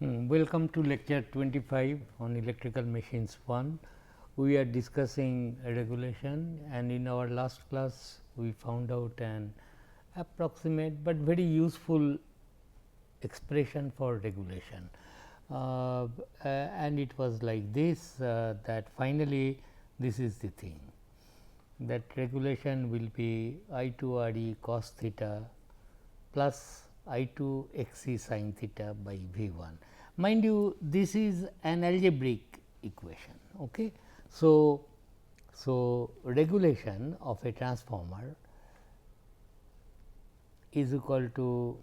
Welcome to lecture 25 on electrical machines 1. We are discussing regulation, and in our last class we found out an approximate but very useful expression for regulation, and it was like this, that finally this is the thing, that regulation will be I 2 R e cos theta plus I 2 x e sin theta by V 1. Mind you, this is an algebraic equation. Okay. So, regulation of a transformer is equal to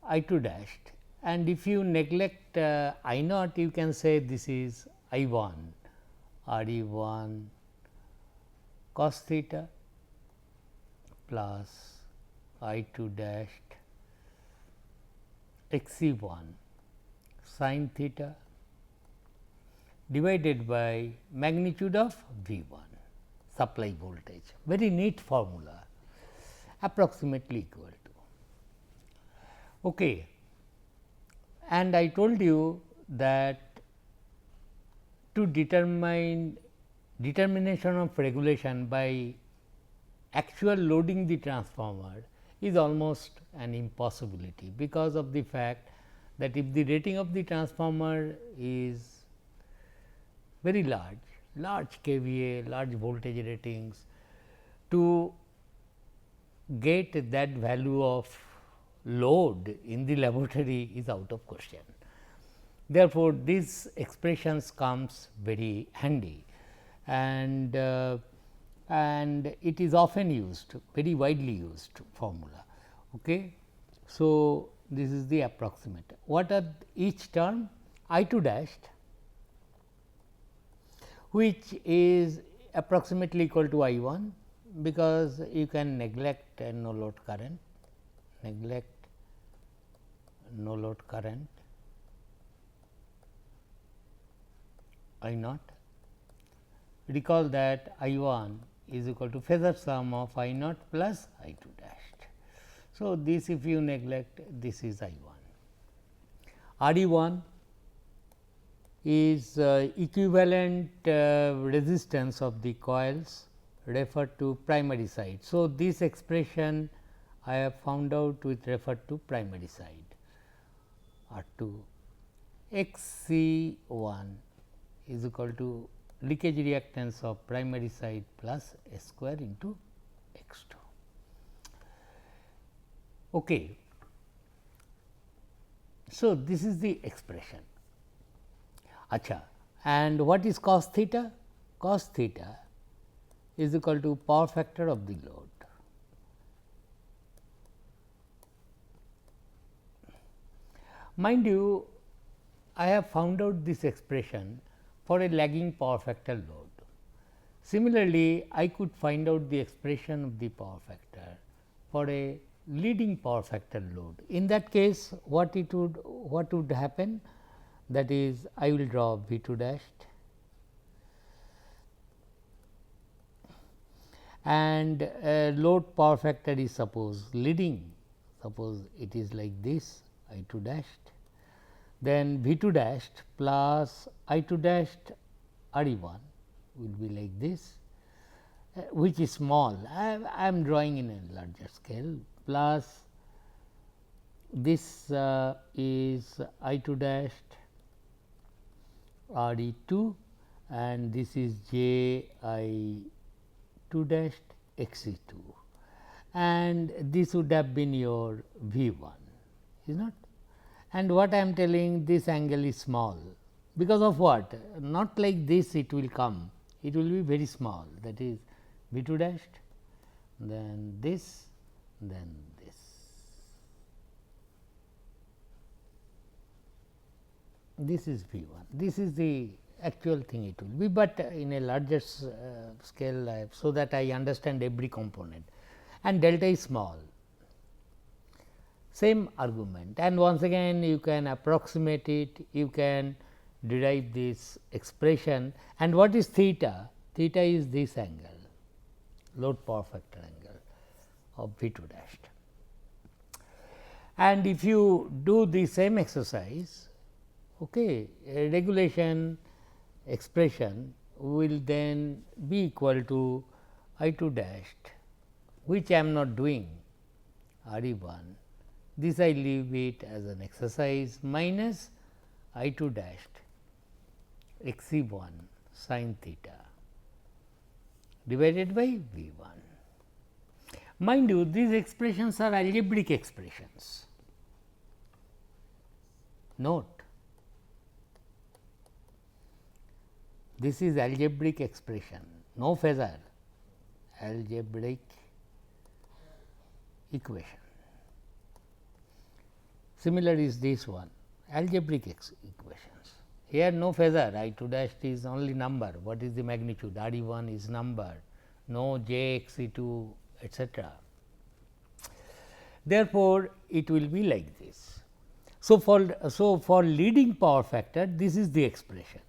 I 2 dashed, and if you neglect I naught, you can say this is I 1 R e 1 cos theta plus I 2 dashed x e 1 sin theta divided by magnitude of V 1 supply voltage, very neat formula, approximately equal to. Okay. And I told you that to determination of regulation by actual loading the transformer is almost an impossibility, because of the fact that if the rating of the transformer is very large kVA, large voltage ratings, to get that value of load in the laboratory is out of question. Therefore, these expressions comes very handy, and it is often used, very widely used formula. Okay. So, this is the approximate. What are each term? I 2 dashed, which is approximately equal to I 1, because you can neglect no load current, I naught. Recall that I 1 is equal to phasor sum of I naught plus I 2 dashed. So, this if you neglect, this is I 1. R e 1 is equivalent resistance of the coils referred to primary side. So, this expression I have found out with referred to primary side. R 2 x c 1 is equal to leakage reactance of primary side plus S square into x 2. Okay. So, this is the expression. Acha. And what is cos theta? Cos theta is equal to power factor of the load. Mind you, I have found out this expression for a lagging power factor load. Similarly, I could find out the expression of the power factor for a leading power factor load. In that case, what would happen? That is, I will draw V 2 dashed, and load power factor is suppose leading, suppose it is like this I 2 dashed, then V 2 dashed plus I 2 dashed R e 1 will be like this, which is small. I am drawing in a larger scale, plus this is I 2 dashed R e 2, and this is J I 2 dashed x e 2, and this would have been your V 1, is not. And what I am telling, this angle is small, because of what? Not like this it will come, it will be very small, that is V 2 dashed, then this, then this. This is V 1, this is the actual thing it will be, but in a larger scale, so that I understand every component, and delta is small. Same argument, and once again you can approximate it, you can derive this expression. And what is theta? Theta is this angle, load power factor angle of V 2 dashed. And if you do the same exercise, okay, a regulation expression will then be equal to I 2 dashed, which I am not doing R e 1. This I leave it as an exercise minus I 2 dashed x e 1 sin theta divided by V 1. Mind you, these expressions are algebraic expressions. Note, this is algebraic expression, no phasor, algebraic equation. Similar is this one, algebraic equations. Here no phasor, I 2 dashed is only number. What is the magnitude? R e 1 is number, no j x e 2, etc. Therefore, it will be like this. So, for leading power factor, this is the expression.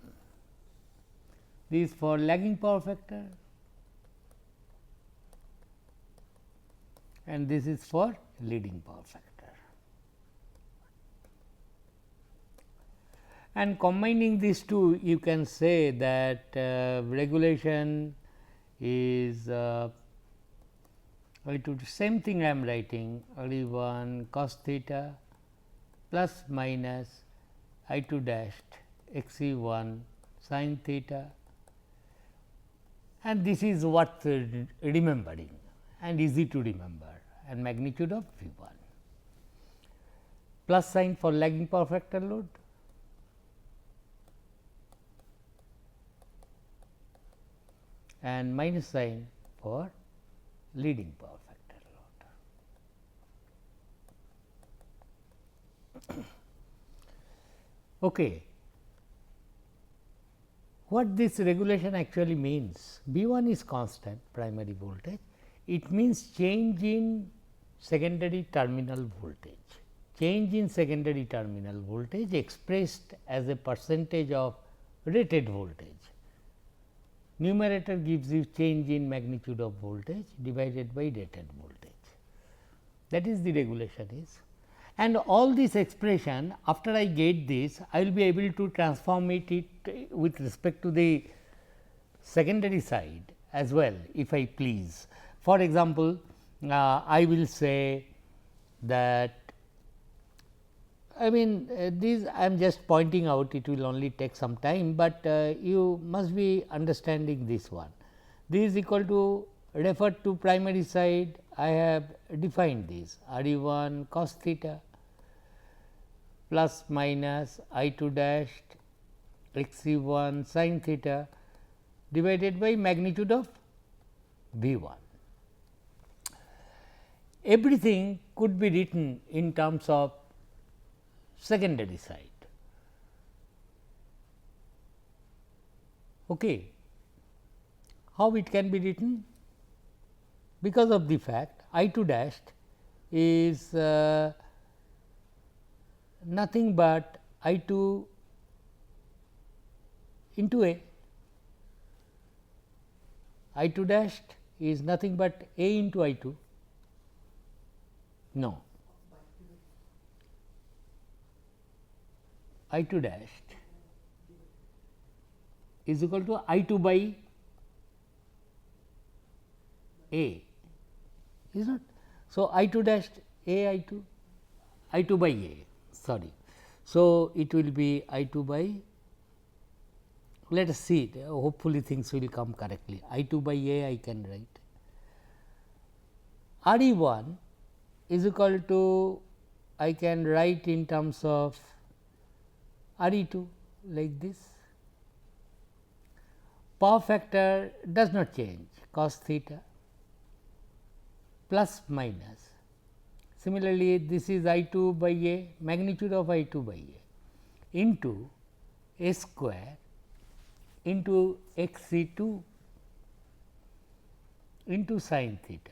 This for lagging power factor, and this is for leading power factor. And combining these two, you can say that regulation is same thing I am writing R e 1 cos theta plus minus I 2 dashed x e 1 sin theta, and this is what remembering and easy to remember, and magnitude of V 1 plus sign for lagging power factor load and minus sign for leading power factor load. Okay. What this regulation actually means? B 1 is constant primary voltage. It means change in secondary terminal voltage. Change in secondary terminal voltage expressed as a percentage of rated voltage. Numerator gives you change in magnitude of voltage divided by rated voltage. That is the regulation is. And all this expression, after I get this, I will be able to transform it with respect to the secondary side as well, if I please. For example, I will say that, I mean these I am just pointing out, it will only take some time, but you must be understanding this one. This is equal to, refer to primary side, I have defined this R e 1 cos theta plus minus I 2 dashed x e 1 sin theta divided by magnitude of V 1. Everything could be written in terms of secondary side. Okay. How it can be written? Because of the fact I 2 dashed is nothing but I 2 into A. I 2 dashed is nothing but A into I 2. No, I 2 dashed is equal to I 2 by A, is not. So, I 2 dashed A I 2, I 2 by A, sorry. So, it will be I 2 by, let us see, hopefully things will come correctly. I 2 by A I can write. R e 1 is equal to, I can write in terms of R e 2 like this. Power factor does not change, cos theta plus minus. Similarly, this is I 2 by A, magnitude of I 2 by A into A square into x e 2 into sin theta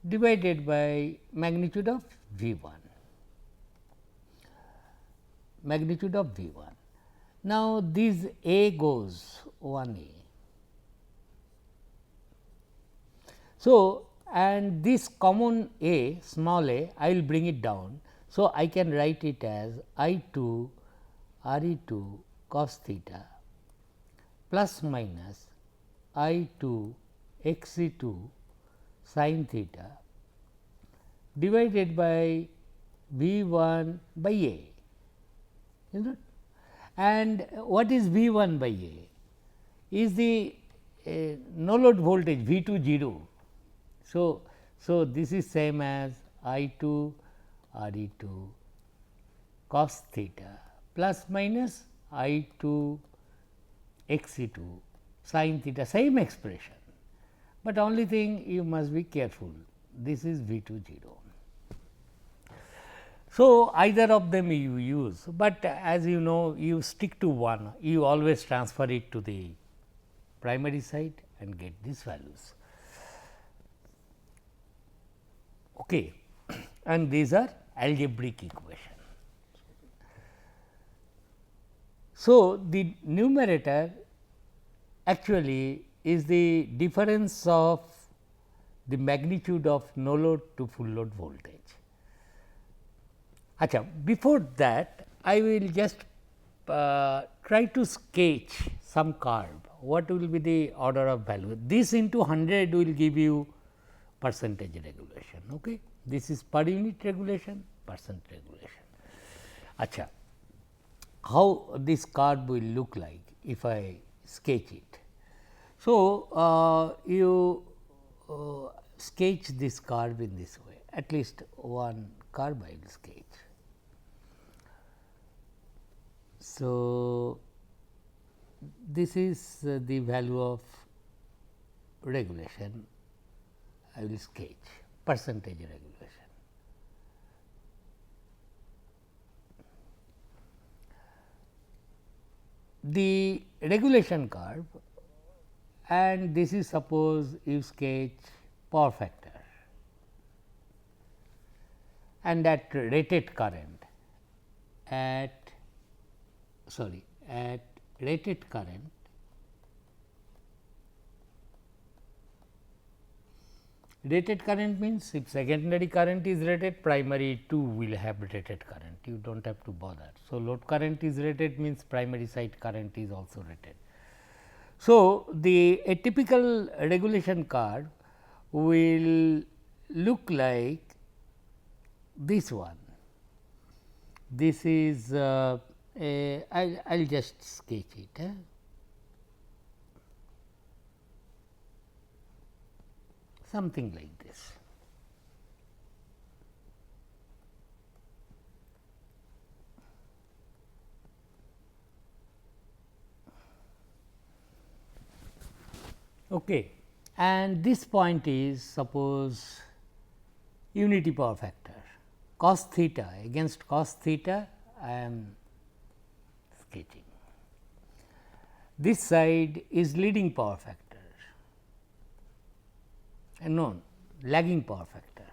divided by magnitude of V 1, magnitude of V 1. Now, this A goes 1 A. So, and this common a, small a, I will bring it down. So, I can write it as I 2 R e 2 cos theta plus minus I 2 x e 2 sin theta divided by V 1 by A, is it? And what is V 1 by A? Is the no load voltage V 2 0. So, this is same as I 2 R e 2 cos theta plus minus I 2 x e 2 sin theta, same expression, but only thing you must be careful, this is V 2 0. So, either of them you use, but as you know, you stick to one, you always transfer it to the primary side and get these values. Okay. And these are algebraic equation. So, the numerator actually is the difference of the magnitude of no load to full load voltage. Achha, before that I will just try to sketch some curve, what will be the order of value. This into 100 will give you percentage regulation. Okay. This is per unit regulation, percent regulation. Achha, how this curve will look like if I sketch it. So, you sketch this curve in this way, at least one curve I will sketch. So, this is the value of regulation I will sketch, percentage regulation. The regulation curve, and this is suppose you sketch power factor, and at rated current at rated current means if secondary current is rated, primary too will have rated current, you do not have to bother. So, load current is rated means primary side current is also rated. So, a typical regulation curve will look like this one. This is I will just sketch it. Something like this. Okay. And this point is suppose unity power factor cos theta, against cos theta I am sketching. This side is leading power factor and no lagging power factor.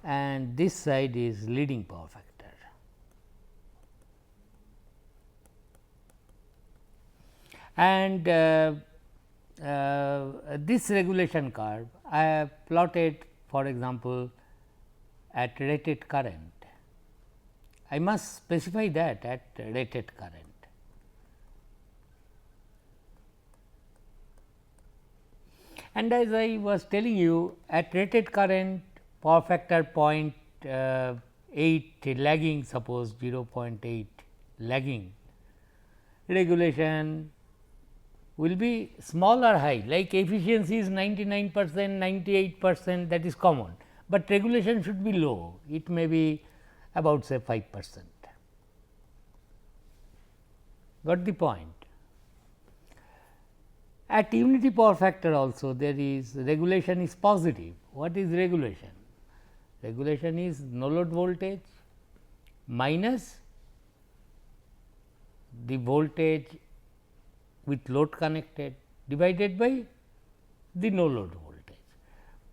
And this side is leading power factor. And this regulation curve I have plotted, for example, at rated current. I must specify that at rated current. And as I was telling you, at rated current power factor 0.8 lagging, suppose 0.8 lagging, regulation will be small or high, like efficiency is 99%, 98%, that is common, but regulation should be low, it may be about say 5%. Got the point? At unity power factor also there is regulation is positive. What is regulation? Regulation is no load voltage minus the voltage with load connected divided by the no load voltage.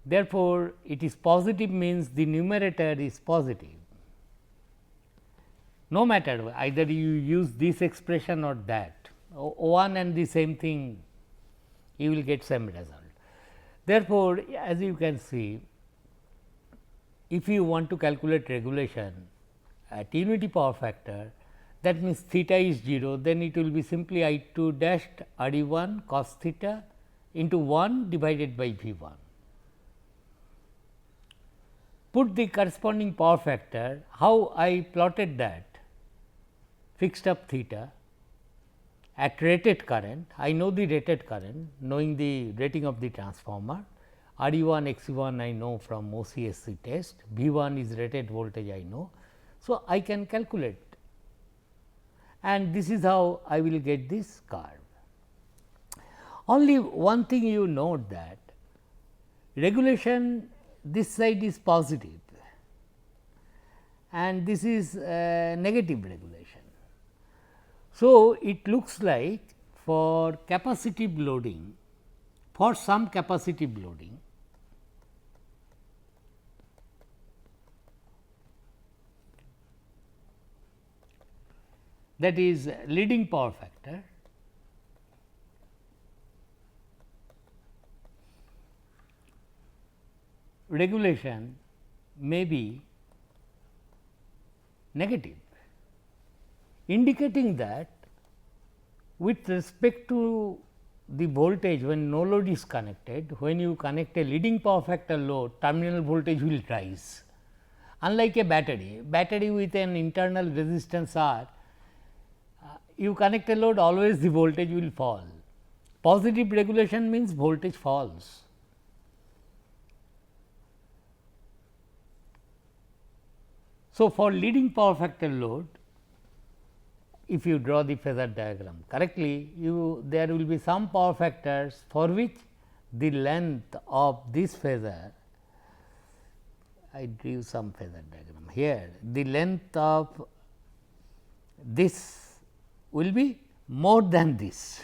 Therefore, it is positive means the numerator is positive. No matter either you use this expression or that, one and the same thing, you will get same result. Therefore, as you can see, if you want to calculate regulation at unity power factor, that means theta is 0, then it will be simply I 2 dashed R e 1 cos theta into 1 divided by V 1. Put the corresponding power factor, how I plotted that, fixed up theta at rated current. I know the rated current, knowing the rating of the transformer. R e 1 X e 1 I know from OCSC test, V 1 is rated voltage I know. So, I can calculate, and this is how I will get this curve. Only one thing you note, that regulation, this side is positive and this is negative regulation. So, it looks like for capacitive loading, for some capacitive loading, that is leading power factor, regulation may be negative, indicating that with respect to the voltage when no load is connected, when you connect a leading power factor load, terminal voltage will rise. Unlike a battery with an internal resistance R, you connect a load, always the voltage will fall. Positive regulation means voltage falls. So, for leading power factor load, if you draw the phasor diagram correctly, there will be some power factors for which the length of this phasor, I drew some phasor diagram here, the length of this will be more than this.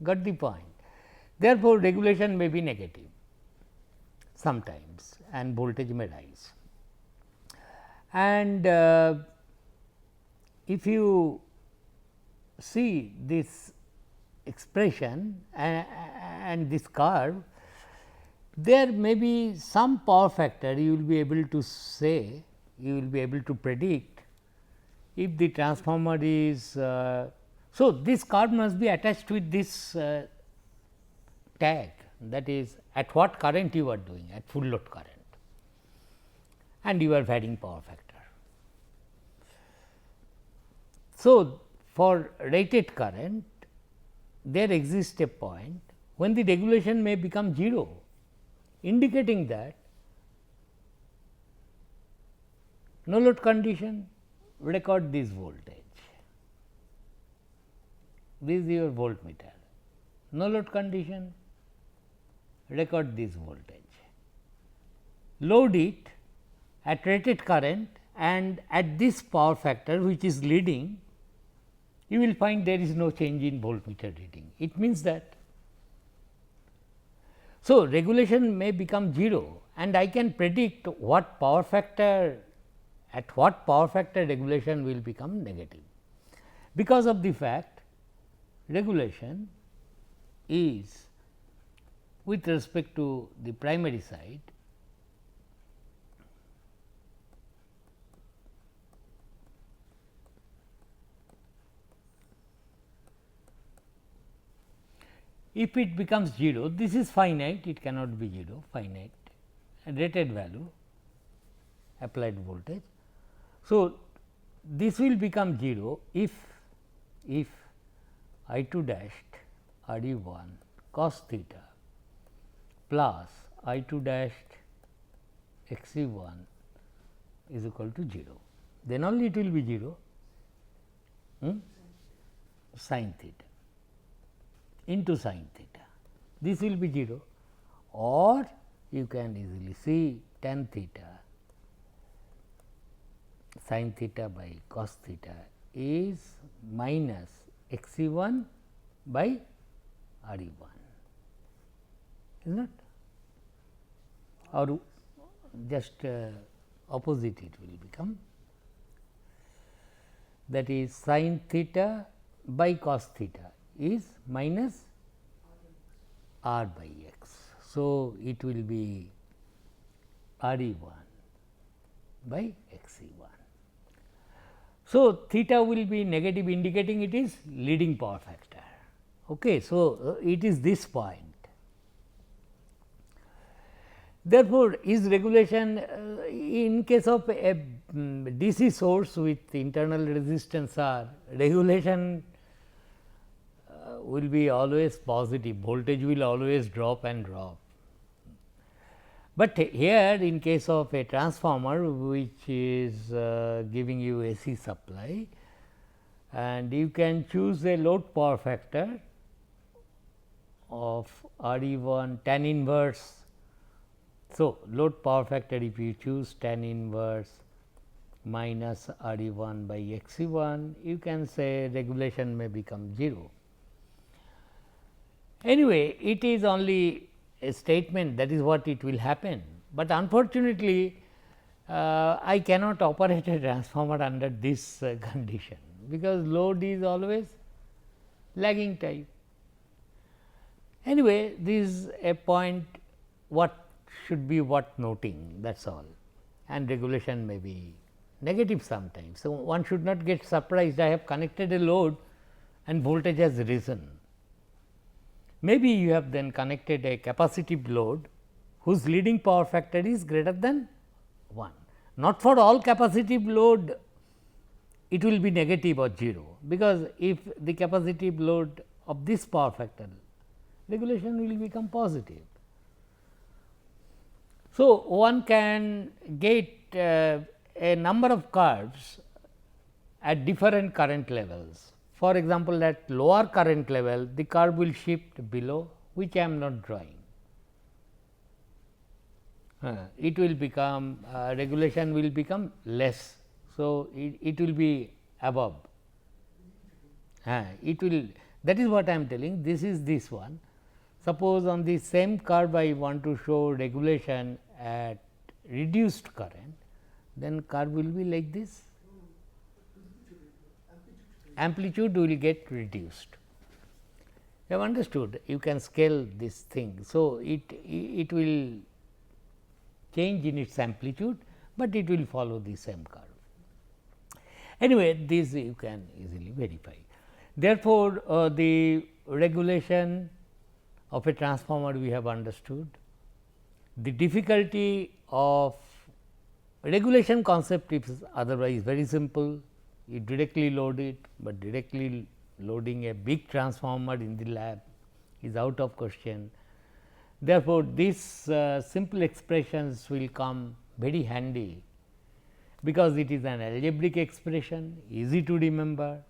Got the point? Therefore, regulation may be negative sometimes and voltage may rise. And if you see this expression and this curve, there may be some power factor you will be able to say, you will be able to predict if the transformer is. So, this curve must be attached with this tag, that is at what current you are doing, at full load current, and you are varying power factor. So, for rated current, there exists a point when the regulation may become 0, indicating that no load condition, record this voltage. This is your voltmeter. No load condition, record this voltage. Load it at rated current and at this power factor which is leading, you will find there is no change in voltmeter reading. It means that. So, regulation may become 0 and I can predict what power factor, at what power factor regulation will become negative, because of the fact regulation is with respect to the primary side if it becomes 0, this is finite, it cannot be 0, finite, rated value applied voltage. So, this will become 0 if I 2 dashed R e 1 cos theta plus I 2 dashed X e 1 is equal to 0, then only it will be 0 sin theta into sin theta. This will be 0, or you can easily see tan theta sin theta by cos theta is minus X e 1 by R e 1, is not, or just opposite it will become. that is sin theta by cos theta is minus r by x. So, it will be R e 1 by x e 1. So, theta will be negative, indicating it is leading power factor. Okay. So, it is this point. Therefore, is regulation in case of a DC source with internal resistance R, regulation will be always positive, voltage will always drop and drop. But here in case of a transformer which is giving you AC supply, and you can choose a load power factor of R e 1 tan inverse. So, load power factor if you choose tan inverse minus R e 1 by x e 1, you can say regulation may become 0. Anyway, it is only a statement, that is what it will happen, but unfortunately, I cannot operate a transformer under this condition, because load is always lagging type. Anyway, this is a point what should be worth noting, that is all, and regulation may be negative sometimes. So, one should not get surprised, I have connected a load and voltage has risen. Maybe you have then connected a capacitive load whose leading power factor is greater than 1. Not for all capacitive load it will be negative or 0, because if the capacitive load of this power factor, regulation will become positive. So, one can get a number of curves at different current levels. For example, at lower current level the curve will shift below, which I am not drawing. It will become regulation will become less. So, it will be above, it will, that is what I am telling, this is this one. Suppose on the same curve I want to show regulation at reduced current, then curve will be like this, amplitude will get reduced. You have understood, you can scale this thing. So, it will change in its amplitude, but it will follow the same curve. Anyway, this you can easily verify. Therefore, the regulation of a transformer we have understood. The difficulty of regulation concept is otherwise very simple. You directly load it, but directly loading a big transformer in the lab is out of question. Therefore, these simple expressions will come very handy, because it is an algebraic expression, easy to remember.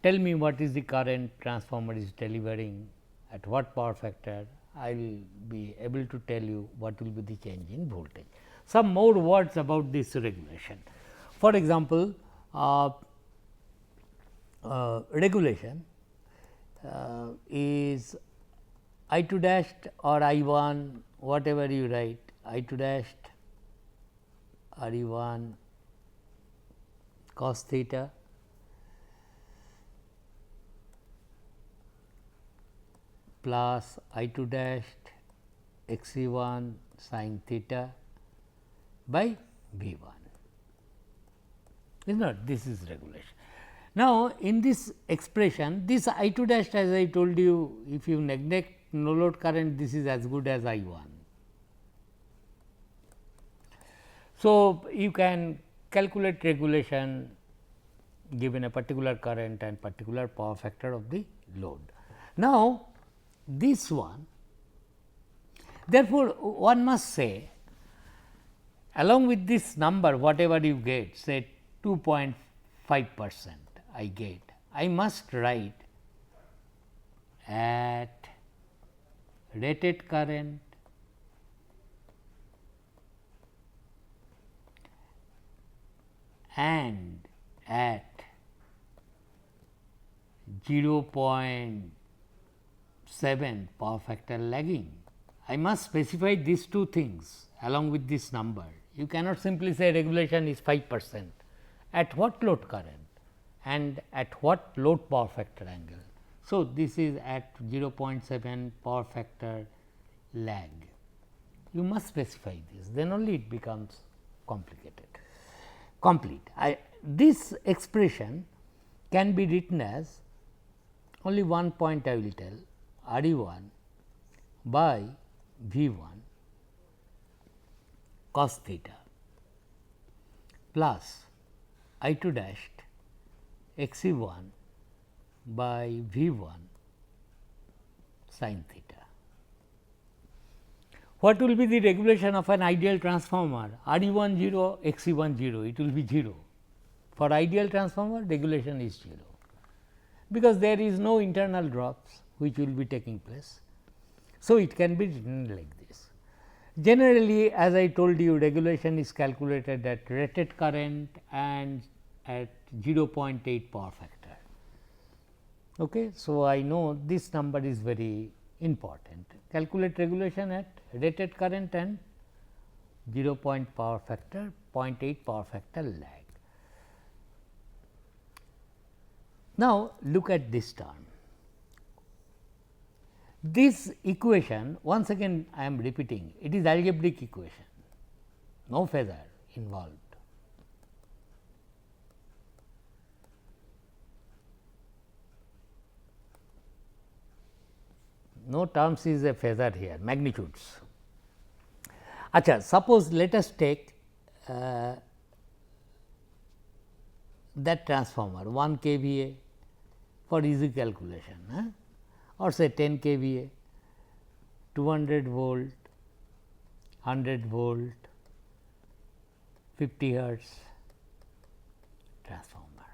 Tell me what is the current transformer is delivering, at what power factor, I will be able to tell you what will be the change in voltage. Some more words about this regulation. For example, regulation is I 2 dashed or I 1, whatever you write, I 2 dashed R e 1 cos theta plus I 2 dashed x e 1 sin theta by V 1, is not, this is regulation. Now, in this expression, this I 2 dashed, as I told you, if you neglect no load current, this is as good as I 1. So, you can calculate regulation given a particular current and particular power factor of the load. Now, this one, therefore, one must say along with this number whatever you get, say 2.5% I get, I must write at rated current and at 0.7 power factor lagging. I must specify these two things along with this number. You cannot simply say regulation is 5%. At what load current? and at what load power factor angle. So, this is at 0.7 power factor lag. You must specify this, then only it becomes complicated. Complete. This expression can be written as only one point I will tell, R e 1 by V 1 cos theta plus I 2 dashed x e 1 by V 1 sin theta. What will be the regulation of an ideal transformer? R e 1 0, x e 1 0, it will be 0. For ideal transformer, regulation is 0, because there is no internal drops which will be taking place. So, it can be written like this. Generally, as I told you, regulation is calculated at rated current and at 0.8 power factor. Okay. So, I know this number is very important. Calculate regulation at rated current and 0.8 power factor lag. Now, look at this term. This equation, once again I am repeating, it is algebraic equation, no phasor involved. No terms is a phasor here, magnitudes. Acha, suppose let us take that transformer 1 kVA for easy calculation, or say 10 kVA, 200 volt, 100 volt, 50 hertz transformer.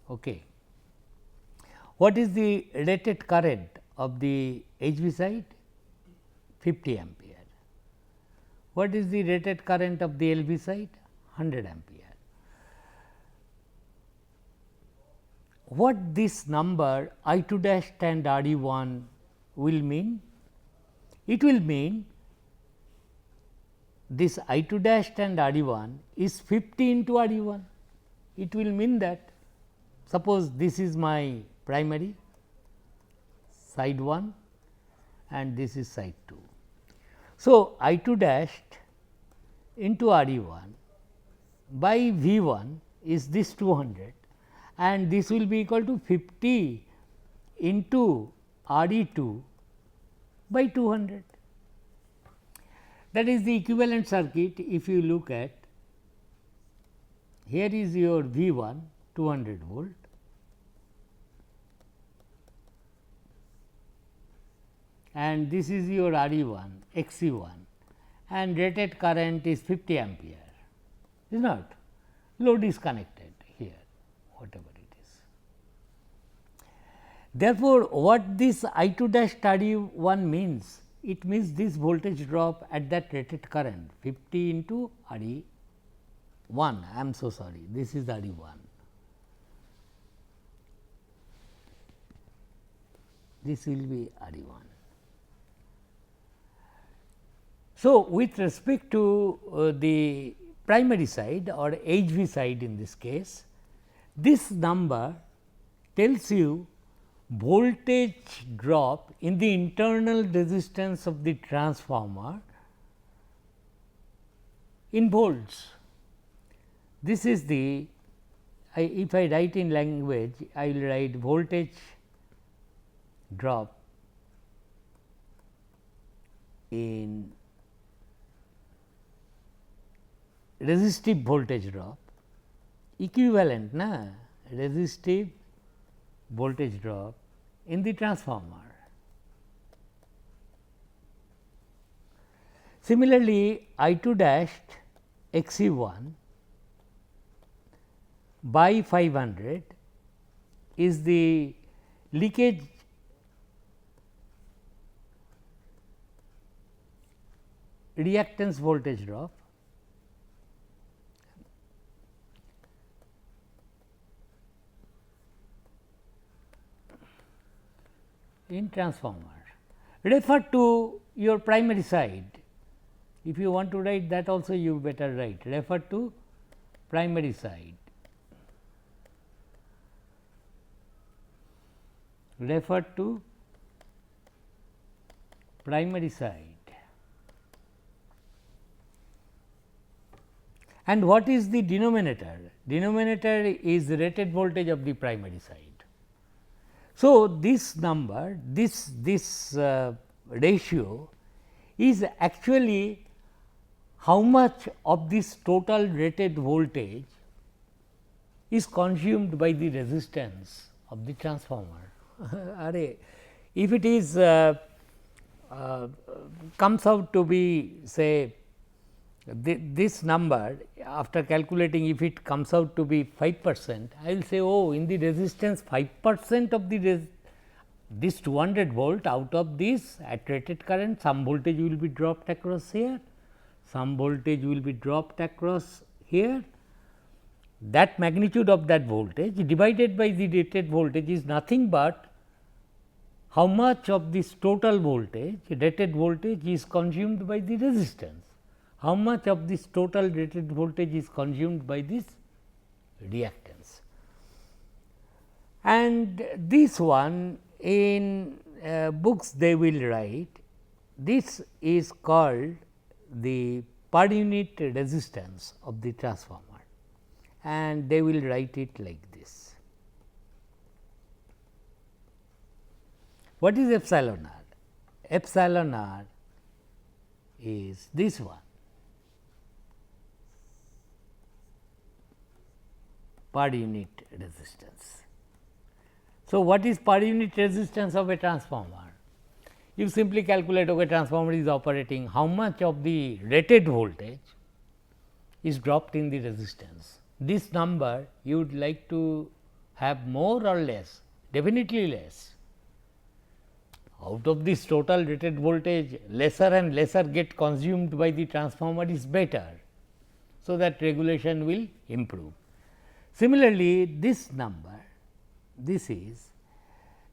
Okay. What is the rated current of the HV side? 50 ampere. What is the rated current of the LV side? 100 ampere. What this number I 2 dash and R e 1 will mean? It will mean this I 2 dash and R e 1 is 50 into R e 1. It will mean that, suppose this is my primary side 1 and this is side 2. So, I 2 dashed into R e 1 by V 1 is this 200, and this will be equal to 50 into R e 2 by 200. That is the equivalent circuit. If you look at, here is your V 1 200 volt, and this is your R e 1 X e 1, and rated current is 50 ampere, is not? Load is connected here, whatever it is. Therefore, what this I 2 dash R e 1 means? It means this voltage drop at that rated current 50 into R e 1. I am so sorry, this is R e 1. This will be R e 1. So, with respect to the primary side or HV side in this case, this number tells you voltage drop in the internal resistance of the transformer in volts. This is the, if I write in language, I will write voltage drop in resistive voltage drop, equivalent na resistive voltage drop in the transformer. Similarly, I 2 dashed X e 1 by 500 is the leakage reactance voltage drop in transformer. Refer to your primary side. If you want to write that also, you better write, refer to primary side. refer to primary side. And what is the denominator? Denominator is the rated voltage of the primary side. So, this number, this ratio is actually how much of this total rated voltage is consumed by the resistance of the transformer. If it is comes out to be say this number, after calculating, if it comes out to be 5%, I will say, oh, in the resistance 5% of the this 200 volt, out of this at rated current, some voltage will be dropped across here, some voltage will be dropped across here. That magnitude of that voltage divided by the rated voltage is nothing but how much of this total voltage, rated voltage, is consumed by the resistance. How much of this total rated voltage is consumed by this reactance. And this one in books they will write, this is called the per unit resistance of the transformer, and they will write it like this. What is epsilon r? Epsilon r is this one, per unit resistance. So, what is per unit resistance of a transformer? You simply calculate, okay, transformer is operating, how much of the rated voltage is dropped in the resistance. This number you would like to have more or less, definitely less. Out of this total rated voltage, lesser and lesser get consumed by the transformer is better. So, that regulation will improve. Similarly, this number, this is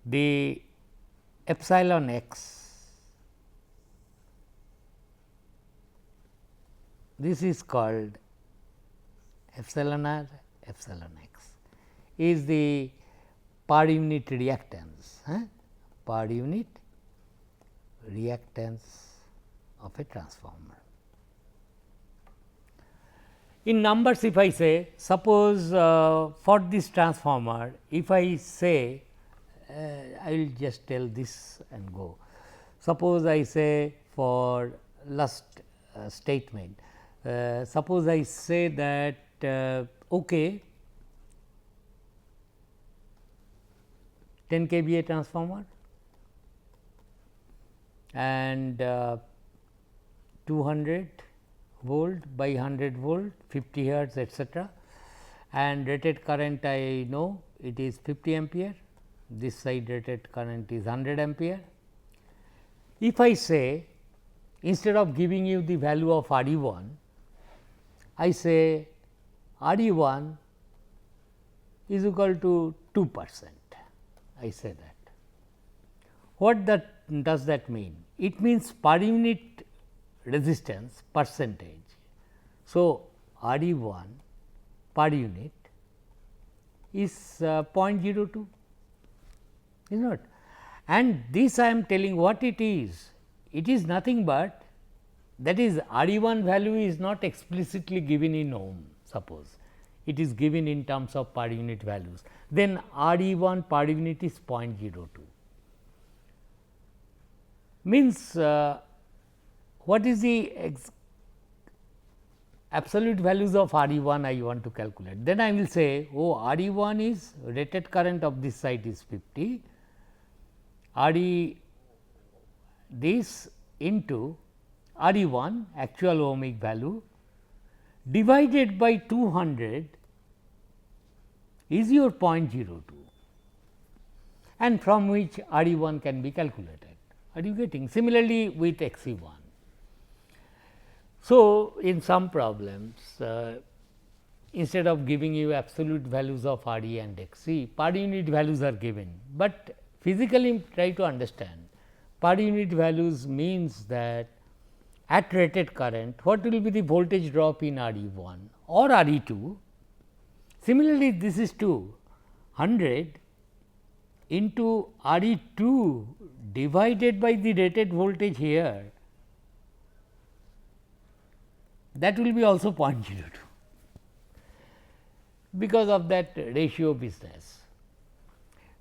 the epsilon x, this is called epsilon r, epsilon x is the per unit reactance, per unit reactance of a transformer. In numbers, if I say, suppose for this transformer, if I say, I will just tell this and go. Suppose I say for last statement, suppose I say that okay, 10 kVA transformer and 200 volt by 100 volt, 50 hertz, etc. and rated current I know it is 50 ampere, this side rated current is 100 ampere. If I say, instead of giving you the value of R e 1, I say R e 1 is equal to 2%, I say that. What does that mean? It means per unit resistance percentage. So, R e 1 per unit is 0.02, is not, and this I am telling what it is. It is nothing but, that is R e 1 value is not explicitly given in ohm, suppose it is given in terms of per unit values, then R e 1 per unit is 0.02. Means what is the absolute values of R e 1 I want to calculate. Then I will say, oh, R e 1 is rated current of this side is 50, R e this into R e 1 actual ohmic value divided by 200 is your 0.02, and from which R e 1 can be calculated. Are you getting? Similarly, with X e 1. So, in some problems, instead of giving you absolute values of R e and X e, per unit values are given, but physically try to understand. Per unit values means that at rated current, what will be the voltage drop in R e 1 or R e 2. Similarly, this is to 100 into Re 2 divided by the rated voltage here, that will be also 0.02 because of that ratio business.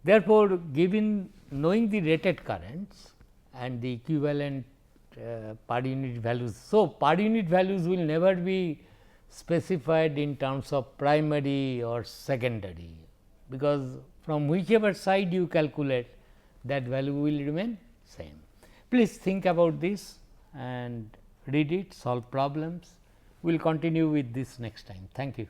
Therefore, given knowing the rated currents and the equivalent per unit values. So, per unit values will never be specified in terms of primary or secondary, because from whichever side you calculate, that value will remain same. Please think about this and read it, solve problems. We will continue with this next time. Thank you.